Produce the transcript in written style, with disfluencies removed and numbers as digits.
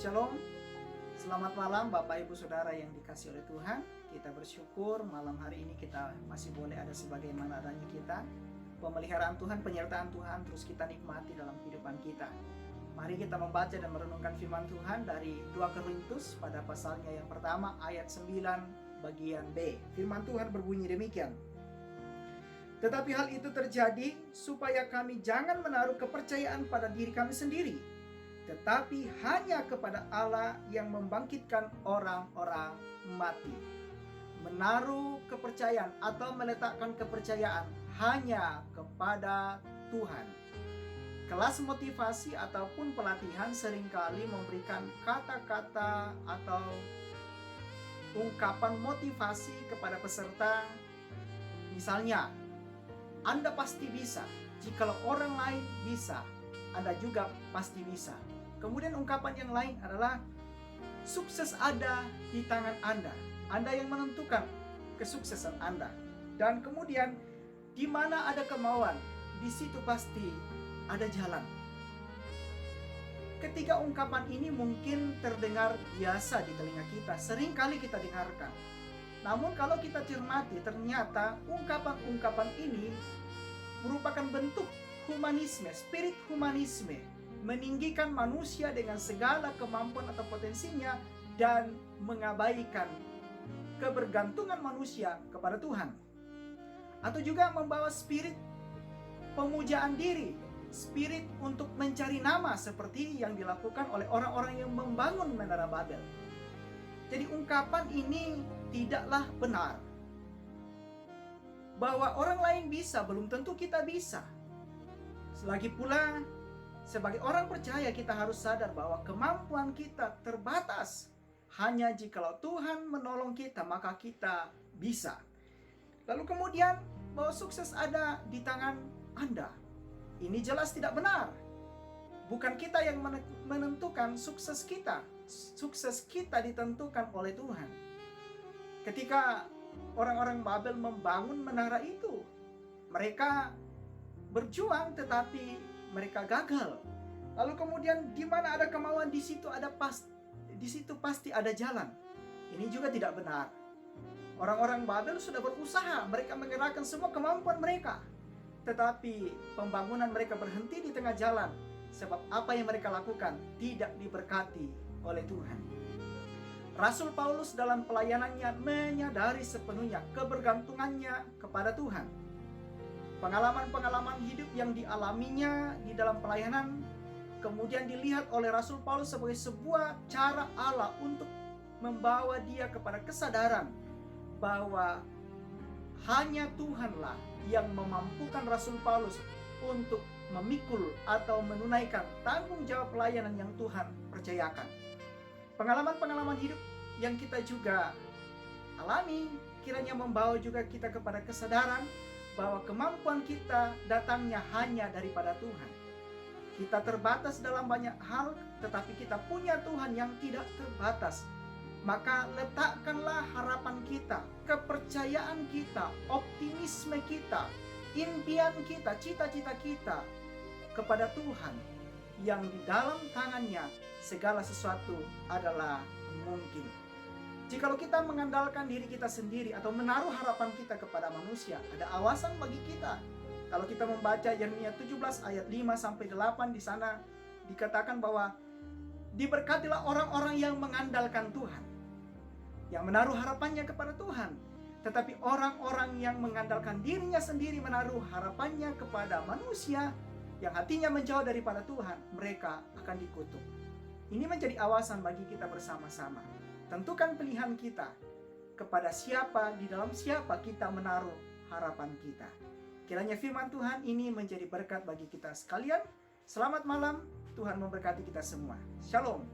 Shalom, selamat malam Bapak Ibu Saudara yang dikasihi oleh Tuhan. Kita bersyukur malam hari ini kita masih boleh ada sebagaimana adanya kita. Pemeliharaan Tuhan, penyertaan Tuhan terus kita nikmati dalam kehidupan kita. Mari kita membaca dan merenungkan firman Tuhan dari 2 Korintus pada pasalnya yang pertama ayat 9 bagian B. Firman Tuhan berbunyi demikian. Tetapi hal itu terjadi supaya kami jangan menaruh kepercayaan pada diri kami sendiri, tetapi hanya kepada Allah yang membangkitkan orang-orang mati. Menaruh kepercayaan atau meletakkan kepercayaan hanya kepada Tuhan. Kelas motivasi ataupun pelatihan seringkali memberikan kata-kata atau ungkapan motivasi kepada peserta. Misalnya, Anda pasti bisa. Jikalau orang lain bisa, Anda juga pasti bisa. Kemudian ungkapan yang lain adalah sukses ada di tangan Anda. Anda yang menentukan kesuksesan Anda. Dan kemudian di mana ada kemauan, di situ pasti ada jalan. Ketiga ungkapan ini mungkin terdengar biasa di telinga kita, sering kali kita dengarkan. Namun kalau kita cermati, ternyata ungkapan-ungkapan ini merupakan bentuk humanisme, spirit humanisme, meninggikan manusia dengan segala kemampuan atau potensinya dan mengabaikan kebergantungan manusia kepada Tuhan. Atau juga membawa spirit pemujaan diri, spirit untuk mencari nama seperti yang dilakukan oleh orang-orang yang membangun Menara Babel. Jadi ungkapan ini tidaklah benar. Bahwa orang lain bisa, belum tentu kita bisa. Selagi pula, sebagai orang percaya kita harus sadar bahwa kemampuan kita terbatas. Hanya jikalau Tuhan menolong kita, maka kita bisa. Lalu kemudian, bahwa sukses ada di tangan Anda. Ini jelas tidak benar. Bukan kita yang menentukan sukses kita. Sukses kita ditentukan oleh Tuhan. Ketika orang-orang Babel membangun menara itu, mereka berjuang tetapi mereka gagal. Lalu kemudian di mana ada kemauan, di situ pasti ada jalan. Ini juga tidak benar. Orang-orang Babel sudah berusaha, mereka mengerahkan semua kemampuan mereka. Tetapi pembangunan mereka berhenti di tengah jalan sebab apa yang mereka lakukan tidak diberkati oleh Tuhan. Rasul Paulus dalam pelayanannya menyadari sepenuhnya kebergantungannya kepada Tuhan. Pengalaman-pengalaman hidup yang dialaminya di dalam pelayanan kemudian dilihat oleh Rasul Paulus sebagai sebuah cara Allah untuk membawa dia kepada kesadaran bahwa hanya Tuhanlah yang memampukan Rasul Paulus untuk memikul atau menunaikan tanggung jawab pelayanan yang Tuhan percayakan. Pengalaman-pengalaman hidup yang kita juga alami kiranya membawa juga kita kepada kesadaran bahwa kemampuan kita datangnya hanya daripada Tuhan. Kita terbatas dalam banyak hal, tetapi kita punya Tuhan yang tidak terbatas. Maka letakkanlah harapan kita, kepercayaan kita, optimisme kita, impian kita, cita-cita kita kepada Tuhan yang di dalam tangannya segala sesuatu adalah mungkin. Jikalau kita mengandalkan diri kita sendiri atau menaruh harapan kita kepada manusia, ada awasan bagi kita. Kalau kita membaca Yeremia 17 ayat 5-8 di sana dikatakan bahwa diberkatilah orang-orang yang mengandalkan Tuhan, yang menaruh harapannya kepada Tuhan. Tetapi orang-orang yang mengandalkan dirinya sendiri, menaruh harapannya kepada manusia, yang hatinya menjauh daripada Tuhan, mereka akan dikutuk. Ini menjadi awasan bagi kita bersama-sama. Tentukan pilihan kita kepada siapa, di dalam siapa kita menaruh harapan kita. Kiranya firman Tuhan ini menjadi berkat bagi kita sekalian. Selamat malam, Tuhan memberkati kita semua. Shalom.